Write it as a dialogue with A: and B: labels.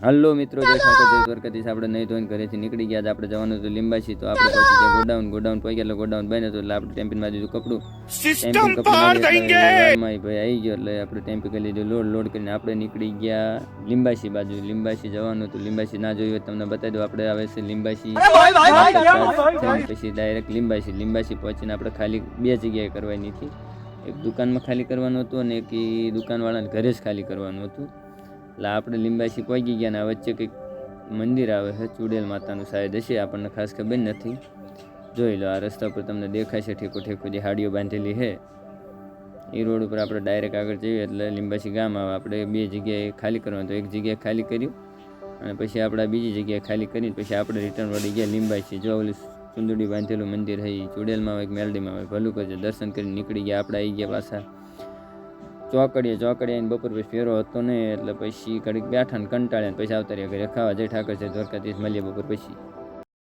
A: Hello મિત્રો, જય ઠાકર જય દ્વારકાધીશ. આપણે નહીં ધોઈને ઘરેથી નીકળી ગયા. આપણે જવાનું હતું લીંબાસી, તો આપણે પછી ત્યાં ગોડાઉન પહોંચ્યા. એટલે ગોડાઉન બન્યું હતું, એટલે આપણે ટેમ્પીમાં દીધું કપડું. ટેમ્પીમાં કપડું ભાઈ આવી ગયો, એટલે આપણે ટેમ્પી કરી લીધું લોડ કરીને આપણે નીકળી ગયા લીંબાસી બાજુ. લીંબાસી જવાનું હતું. લીંબાસી ના જોયું તમને બતાવી દઉં. આપણે આવે છે લીંબાસી, પછી ડાયરેક્ટ લીંબાસી પહોંચીને આપણે ખાલી 2 જગ્યાએ કરવાની હતી. એક દુકાનમાં ખાલી કરવાનું હતું અને એક દુકાનવાળાને ઘરે જ ખાલી કરવાનું હતું. એટલે આપણે લીંબાસી પહોંચી ગયા ને વચ્ચે કંઈક મંદિર આવે છે, ચુડેલ માતાનું શાયદ હશે, આપણને ખાસ ખબર નથી. જોઈ લો, આ રસ્તા પર તમને દેખાય છે ઠેકો જે હાડીઓ બાંધેલી છે એ રોડ ઉપર આપણે ડાયરેક્ટ આગળ જઈએ એટલે લીંબાસી ગામ આવે. આપણે 2 જગ્યાએ ખાલી કરવાનું, તો એક જગ્યાએ ખાલી કર્યું અને પછી આપણે બીજી જગ્યાએ ખાલી કરીને પછી આપણે રિટર્ન વળી ગયા લીંબાસી. જો ઓલું ચુંદડી બાંધેલું મંદિર છે એ ચુડેલમાં હોય કે મેલડીમાં હોય, ભલું કરજો. દર્શન કરીને નીકળી ગયા. આપણે આવી ગયા પાછા ચોકડીએ આવીને બપોર પછી ફેરો હતો નહીં, એટલે પછી ઘડીક બેઠા ને કંટાળ્યા, પછી આવતા રહ્યા ઘરે ખાવા. જય ઠાકર છે દ્વારકાધીશ. મળીએ બપોર પછી.